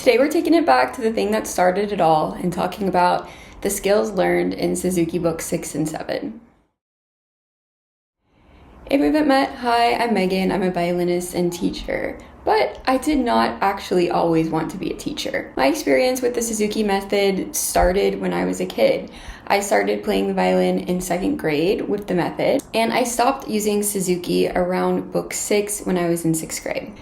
Today we're taking it back to the thing that started it all and talking about the skills learned in Suzuki Books 6 and 7. If we haven't met, hi, I'm Megan. I'm a violinist and teacher, but I did not actually always want to be a teacher. My experience with the Suzuki method started when I was a kid. I started playing the violin in 2nd grade with the method, and I stopped using Suzuki around book 6 when I was in 6th grade.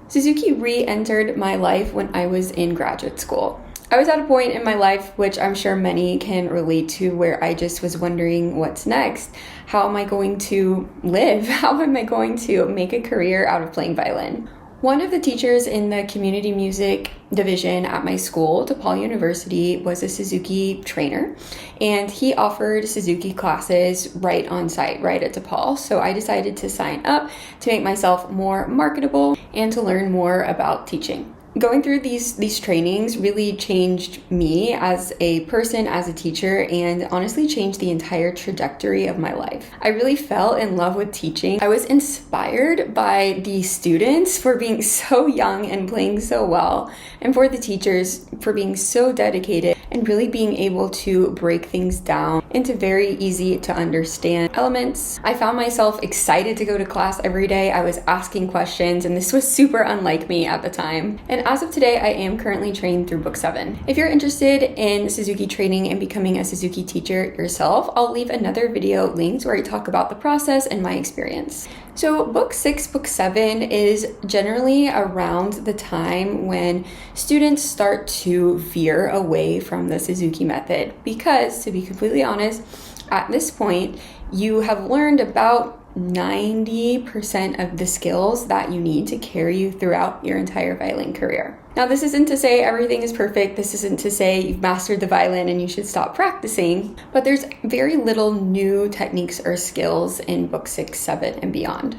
Suzuki re-entered my life when I was in graduate school. I was at a point in my life, which I'm sure many can relate to, where I just was wondering what's next. How am I going to live? How am I going to make a career out of playing violin? One of the teachers in the community music division at my school, DePaul University, was a Suzuki trainer, and he offered Suzuki classes right on site, right at DePaul. So I decided to sign up to make myself more marketable and to learn more about teaching. Going through these trainings really changed me as a person, as a teacher, and honestly changed the entire trajectory of my life. I really fell in love with teaching. I was inspired by the students for being so young and playing so well, and for the teachers for being so dedicated and really being able to break things down into very easy to understand elements. I found myself excited to go to class every day. I was asking questions, and this was super unlike me at the time. And as of today, I am currently trained through book 7. If you're interested in Suzuki training and becoming a Suzuki teacher yourself, I'll leave another video linked where I talk about the process and my experience. So book 6, book 7 is generally around the time when students start to veer away from the Suzuki method, because to be completely honest, at this point, you have learned about 90% of the skills that you need to carry you throughout your entire violin career. Now, this isn't to say everything is perfect. This isn't to say you've mastered the violin and you should stop practicing, but there's very little new techniques or skills in book 6, 7, and beyond.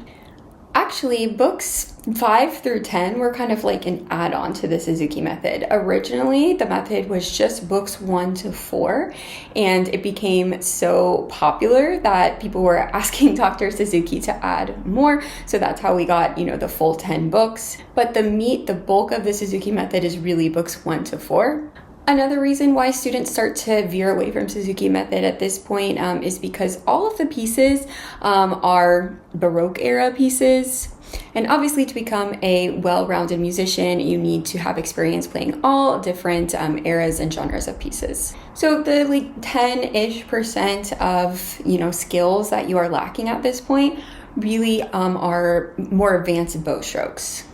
Actually, books 5 through 10 were kind of like an add-on to the Suzuki method. Originally, the method was just books 1 to 4, and it became so popular that people were asking Dr. Suzuki to add more, so that's how we got, the full 10 books. But the bulk of the Suzuki method is really books 1 to 4. Another reason why students start to veer away from Suzuki method at this point is because all of the pieces are Baroque era pieces. And obviously, to become a well-rounded musician, you need to have experience playing all different eras and genres of pieces. So the 10-ish% of skills that you are lacking at this point really are more advanced bow strokes.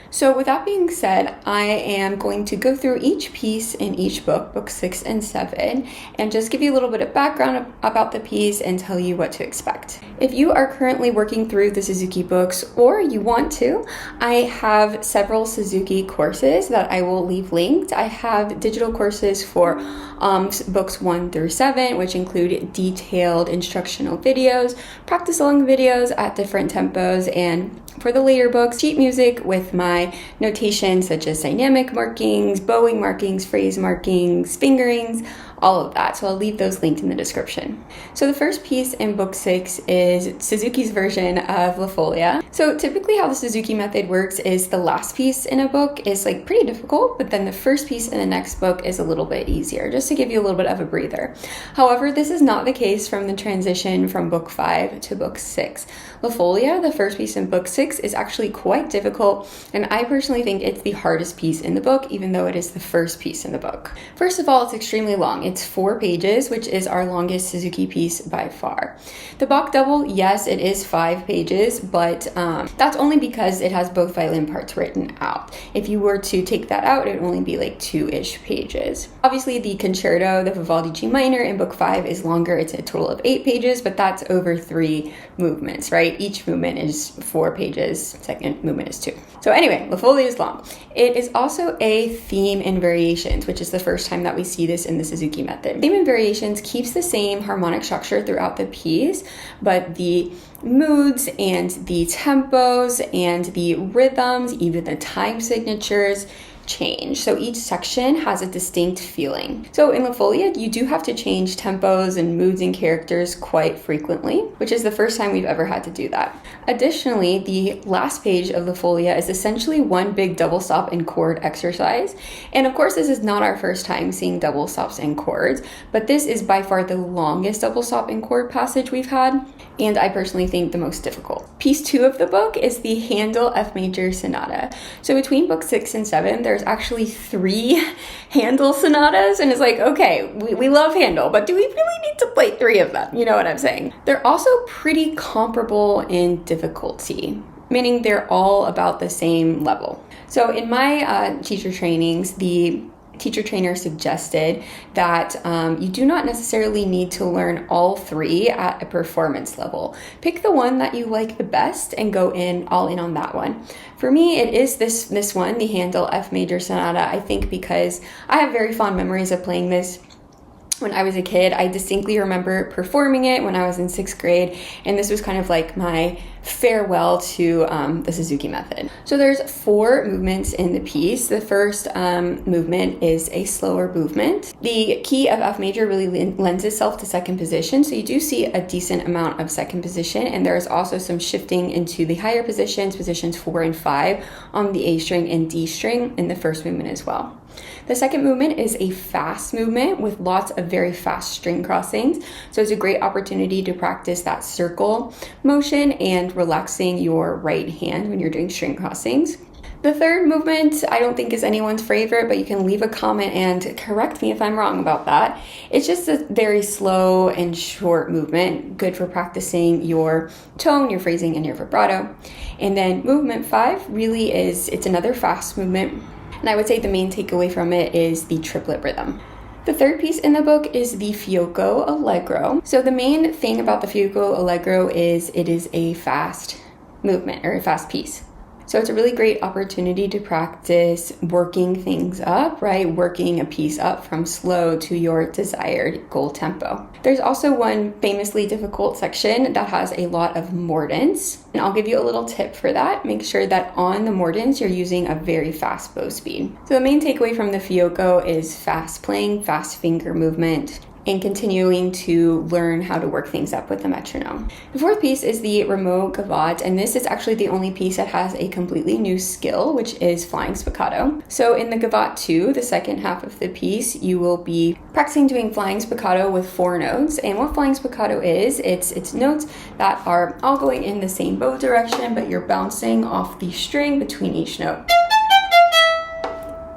So with that being said, I am going to go through each piece in each book, book 6 and 7, and just give you a little bit of background about the piece and tell you what to expect. If you are currently working through the Suzuki books, or you want to, I have several Suzuki courses that I will leave linked. I have digital courses for books 1 through 7, which include detailed instructional videos, practice along videos at different tempos, and for the later books, sheet music with my notation such as dynamic markings, bowing markings, phrase markings, fingerings, all of that. So I'll leave those linked in the description. So the first piece in book 6 is Suzuki's version of La Folia. So typically how the Suzuki method works is the last piece in a book is pretty difficult, but then the first piece in the next book is a little bit easier, just to give you a little bit of a breather. However, this is not the case from the transition from book 5 to book 6. La Folia, the first piece in book 6, is actually quite difficult, and I personally think it's the hardest piece in the book, even though it is the first piece in the book. First of all, it's extremely long. It's 4 pages, which is our longest Suzuki piece by far. The Bach double, yes, it is 5 pages, but that's only because it has both violin parts written out. If you were to take that out, it would only be 2-ish pages. Obviously, the concerto, the Vivaldi G minor in book 5 is longer. It's a total of 8 pages, but that's over 3 movements, right? Each movement is 4 pages. Second movement is 2. So anyway, La Folia is long. It is also a theme in variations, which is the first time that we see this in the Suzuki method. Theme in variations keeps the same harmonic structure throughout the piece, but the moods and the tempos and the rhythms, even the time signatures, change. So each section has a distinct feeling. So in La Folia, you do have to change tempos and moods and characters quite frequently, which is the first time we've ever had to do that. Additionally, the last page of La Folia is essentially one big double stop and chord exercise. And of course, this is not our first time seeing double stops and chords, but this is by far the longest double stop and chord passage we've had, and I personally think the most difficult. Piece 2 of the book is the Handel F Major Sonata. So between book 6 and 7, there's actually 3 Handel sonatas, and it's like, okay, we love Handel, but do we really need to play 3 of them? You know what I'm saying? They're also pretty comparable in difficulty, meaning they're all about the same level. So in my teacher trainings, the teacher trainer suggested that you do not necessarily need to learn all 3 at a performance level. Pick the one that you like the best and go all in on that one. For me, it is this one, the Handel F Major Sonata, I think, because I have very fond memories of playing this when I was a kid. I distinctly remember performing it when I was in 6th grade, and this was kind of like my farewell to the Suzuki method. So there's 4 movements in the piece. The first movement is a slower movement. The key of F major really lends itself to second position, so you do see a decent amount of second position, and there's also some shifting into the higher positions, positions 4 and 5 on the A string and D string in the first movement as well. The second movement is a fast movement with lots of very fast string crossings. So it's a great opportunity to practice that circle motion and relaxing your right hand when you're doing string crossings. The third movement I don't think is anyone's favorite, but you can leave a comment and correct me if I'm wrong about that. It's just a very slow and short movement, good for practicing your tone, your phrasing, and your vibrato. And then movement 5 really it's another fast movement. And I would say the main takeaway from it is the triplet rhythm. The third piece in the book is the Fiocco Allegro. So the main thing about the Fiocco Allegro is it is a fast movement or a fast piece. So it's a really great opportunity to practice working things up, right? Working a piece up from slow to your desired goal tempo. There's also one famously difficult section that has a lot of mordents, and I'll give you a little tip for that. Make sure that on the mordents, you're using a very fast bow speed. So the main takeaway from the Fiocco is fast playing, fast finger movement, and continuing to learn how to work things up with the metronome. The fourth piece is the Rameau Gavotte, and this is actually the only piece that has a completely new skill, which is flying spiccato. So in the Gavotte 2, the second half of the piece, you will be practicing doing flying spiccato with 4 notes. And what flying spiccato is, it's notes that are all going in the same bow direction, but you're bouncing off the string between each note.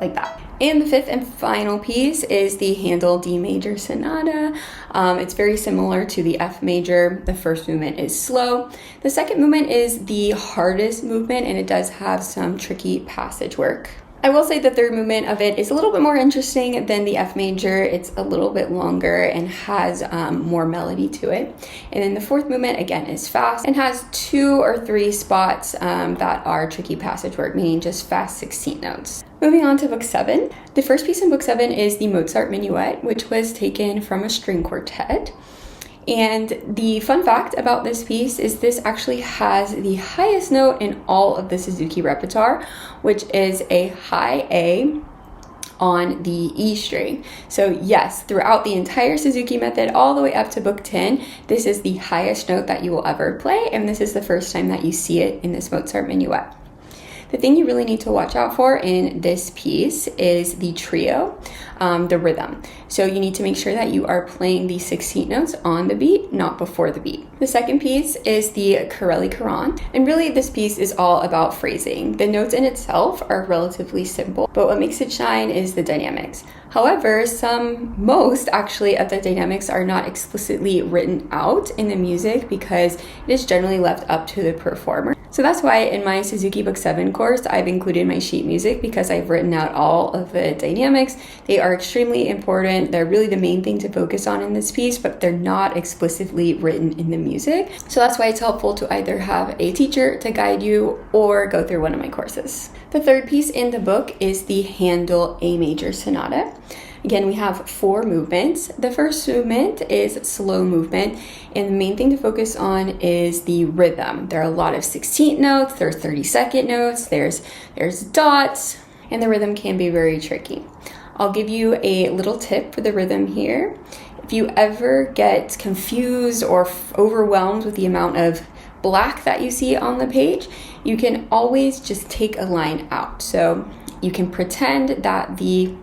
Like that. And the fifth and final piece is the Handel D Major Sonata. It's very similar to the F Major. The first movement is slow. The second movement is the hardest movement, and it does have some tricky passage work. I will say the third movement of it is a little bit more interesting than the F Major. It's a little bit longer and has more melody to it. And then the fourth movement, again, is fast and has 2 or 3 spots that are tricky passage work, meaning just fast 16 notes. Moving on to book 7. The first piece in book 7 is the Mozart Minuet, which was taken from a string quartet. And the fun fact about this piece is this actually has the highest note in all of the Suzuki repertoire, which is a high A on the E string. So yes, throughout the entire Suzuki method, all the way up to book 10, this is the highest note that you will ever play, and this is the first time that you see it in this Mozart Minuet. The thing you really need to watch out for in this piece is the trio, the rhythm. So you need to make sure that you are playing the 16 notes on the beat, not before the beat. The second piece is the Corelli Courant, and really this piece is all about phrasing. The notes in itself are relatively simple, but what makes it shine is the dynamics. However, most actually of the dynamics are not explicitly written out in the music because it is generally left up to the performer. So that's why in my Suzuki Book 7 course, I've included my sheet music because I've written out all of the dynamics. They are extremely important. They're really the main thing to focus on in this piece, but they're not explicitly written in the music. So that's why it's helpful to either have a teacher to guide you or go through one of my courses. The third piece in the book is the Handel A Major Sonata. Again, we have 4 movements. The first movement is slow movement, and the main thing to focus on is the rhythm. There are a lot of 16th notes, there are 32nd notes, there's dots, and the rhythm can be very tricky. I'll give you a little tip for the rhythm here. If you ever get confused or overwhelmed with the amount of black that you see on the page, you can always just take a line out. So you can pretend that the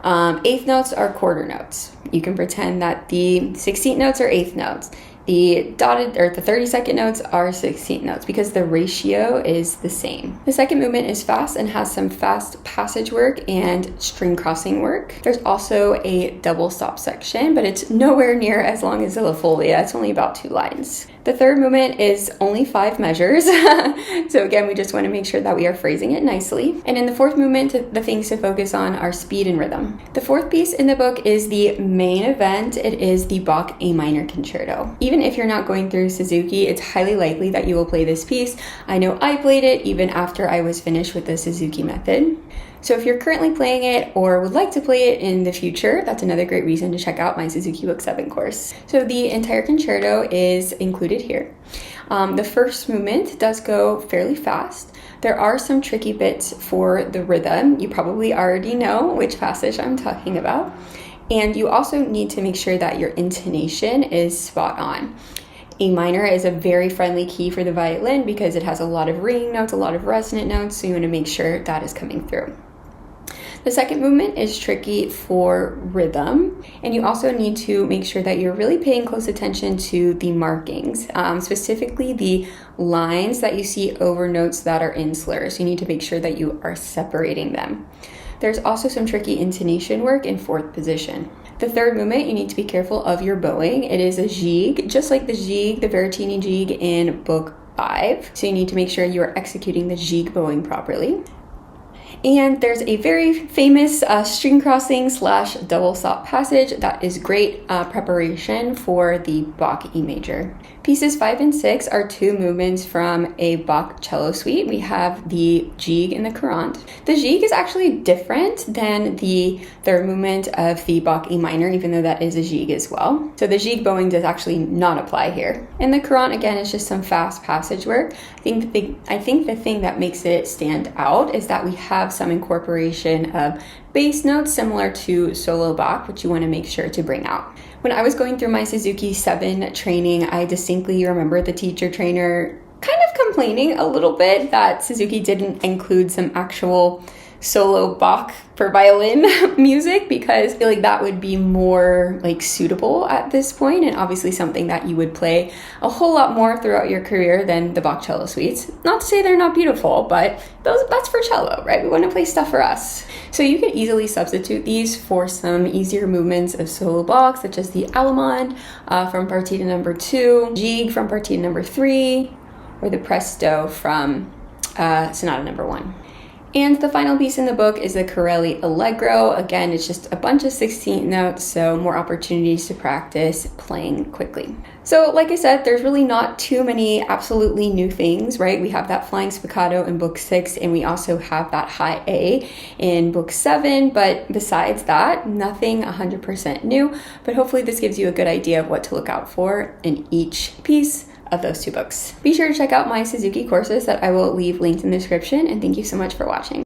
eighth notes are quarter notes. You can pretend that the 16th notes are eighth notes. The dotted or the 32nd notes are 16th notes because the ratio is the same. The second movement is fast and has some fast passage work and string crossing work. There's also a double stop section, but it's nowhere near as long as the La Folia. It's only about 2 lines. The third movement is only 5 measures. So again, we just want to make sure that we are phrasing it nicely. And in the fourth movement, the things to focus on are speed and rhythm. The fourth piece in the book is the main event. It is the Bach A minor concerto. Even if you're not going through Suzuki, it's highly likely that you will play this piece. I know I played it even after I was finished with the Suzuki method. So if you're currently playing it or would like to play it in the future, that's another great reason to check out my Suzuki Book 7 course. So the entire concerto is included here. The first movement does go fairly fast. There are some tricky bits for the rhythm. You probably already know which passage I'm talking about. And you also need to make sure that your intonation is spot on. A minor is a very friendly key for the violin because it has a lot of ringing notes, a lot of resonant notes, so you want to make sure that is coming through. The second movement is tricky for rhythm, and you also need to make sure that you're really paying close attention to the markings, specifically the lines that you see over notes that are in slurs. You need to make sure that you are separating them. There's also some tricky intonation work in fourth position. The third movement, you need to be careful of your bowing. It is a jig, just like the jig, the Vertini jig in book 5. So you need to make sure you are executing the jig bowing properly. And there's a very famous string crossing / double stop passage that is great preparation for the Bach E major. Pieces 5 and 6 are 2 movements from a Bach cello suite. We have the jig and the courant. The jig is actually different than the third movement of the Bach E minor, even though that is a jig as well. So the jig bowing does actually not apply here. And the courant, again, is just some fast passage work. I think the thing that makes it stand out is that we have some incorporation of bass notes similar to solo Bach, which you want to make sure to bring out. When I was going through my Suzuki 7 training, I distinctly remember the teacher trainer kind of complaining a little bit that Suzuki didn't include some actual solo Bach for violin music because I feel like that would be more like suitable at this point, and obviously something that you would play a whole lot more throughout your career than the Bach cello suites. Not to say they're not beautiful, but that's for cello, right? We want to play stuff for us. So you can easily substitute these for some easier movements of solo Bach, such as the Allemande from Partita number 2, Jig from Partita number 3, or the Presto from Sonata number 1. And the final piece in the book is the Corelli Allegro. Again, it's just a bunch of 16th notes, so more opportunities to practice playing quickly. So like I said, there's really not too many absolutely new things, right? We have that flying spiccato in book 6, and we also have that high A in book 7, but besides that, nothing 100% new, but hopefully this gives you a good idea of what to look out for in each piece of those 2 books. Be sure to check out my Suzuki courses that I will leave linked in the description, and thank you so much for watching.